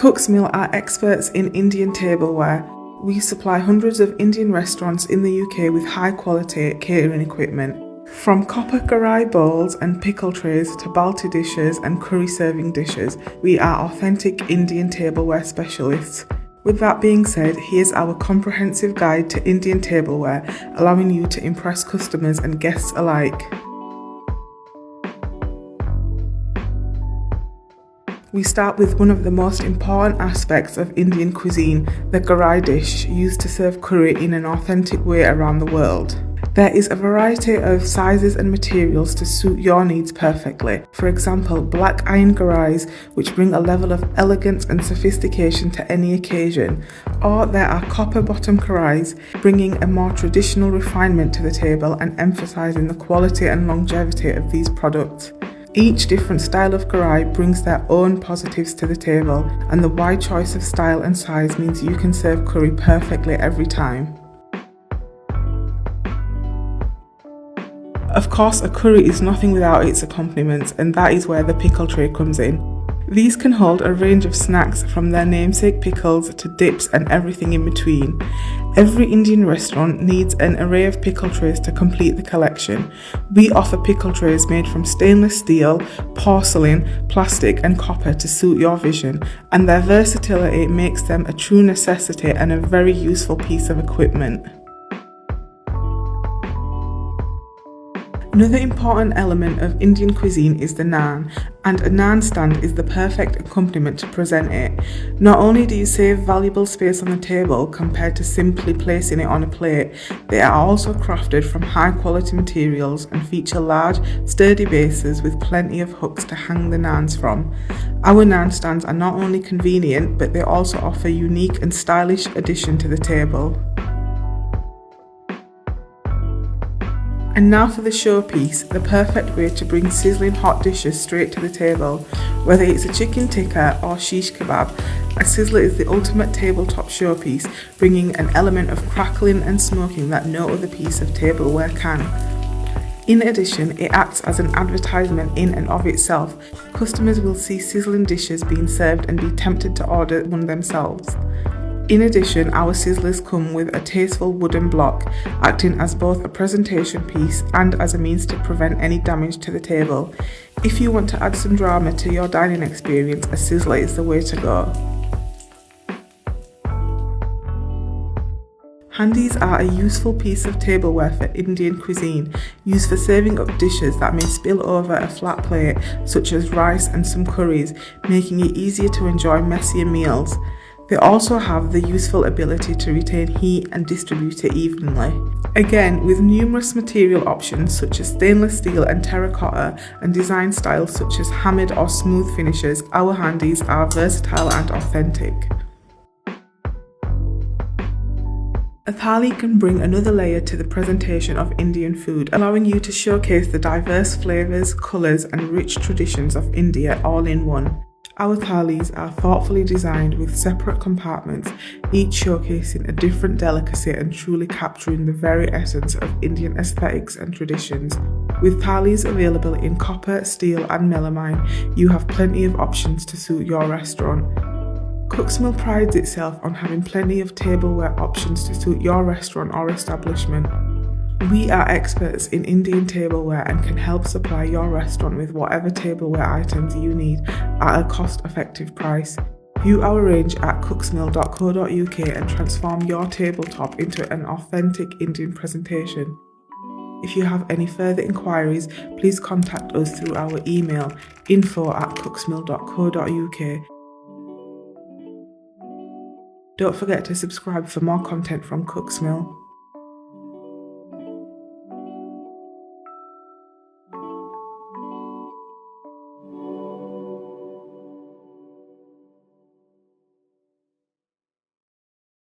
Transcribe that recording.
Cooksmill are experts in Indian tableware. We supply hundreds of Indian restaurants in the UK with high quality catering equipment. From copper karai bowls and pickle trays to balti dishes and curry serving dishes, we are authentic Indian tableware specialists. With that being said, here's our comprehensive guide to Indian tableware, allowing you to impress customers and guests alike. We start with one of the most important aspects of Indian cuisine, the karai dish, used to serve curry in an authentic way around the world. There is a variety of sizes and materials to suit your needs perfectly. For example, black iron karais, which bring a level of elegance and sophistication to any occasion. Or there are copper bottom karais, bringing a more traditional refinement to the table and emphasizing the quality and longevity of these products. Each different style of karai brings their own positives to the table, and the wide choice of style and size means you can serve curry perfectly every time. Of course, a curry is nothing without its accompaniments, and that is where the pickle tray comes in. These can hold a range of snacks from their namesake pickles to dips and everything in between. Every Indian restaurant needs an array of pickle trays to complete the collection. We offer pickle trays made from stainless steel, porcelain, plastic and copper to suit your vision, and their versatility makes them a true necessity and a very useful piece of equipment. Another important element of Indian cuisine is the naan, and a naan stand is the perfect accompaniment to present it. Not only do you save valuable space on the table compared to simply placing it on a plate, they are also crafted from high quality materials and feature large, sturdy bases with plenty of hooks to hang the naans from. Our naan stands are not only convenient, but they also offer a unique and stylish addition to the table. And now for the showpiece, the perfect way to bring sizzling hot dishes straight to the table. Whether it's a chicken tikka or shish kebab, a sizzler is the ultimate tabletop showpiece, bringing an element of crackling and smoking that no other piece of tableware can. In addition, it acts as an advertisement in and of itself. Customers will see sizzling dishes being served and be tempted to order one themselves. In addition, our sizzlers come with a tasteful wooden block, acting as both a presentation piece and as a means to prevent any damage to the table. If you want to add some drama to your dining experience, a sizzler is the way to go. Handis are a useful piece of tableware for Indian cuisine, used for serving up dishes that may spill over a flat plate, such as rice and some curries, making it easier to enjoy messier meals. They also have the useful ability to retain heat and distribute it evenly. Again, with numerous material options such as stainless steel and terracotta, and design styles such as hammered or smooth finishes, our handis are versatile and authentic. A thali can bring another layer to the presentation of Indian food, allowing you to showcase the diverse flavours, colours and rich traditions of India all in one. Our thalis are thoughtfully designed with separate compartments, each showcasing a different delicacy and truly capturing the very essence of Indian aesthetics and traditions. With thalis available in copper, steel and melamine, you have plenty of options to suit your restaurant. Cooksmill prides itself on having plenty of tableware options to suit your restaurant or establishment. We are experts in Indian tableware and can help supply your restaurant with whatever tableware items you need at a cost-effective price. View our range at cooksmill.co.uk and transform your tabletop into an authentic Indian presentation. If you have any further inquiries, please contact us through our email info@cooksmill.co.uk. Don't forget to subscribe for more content from Cooksmill.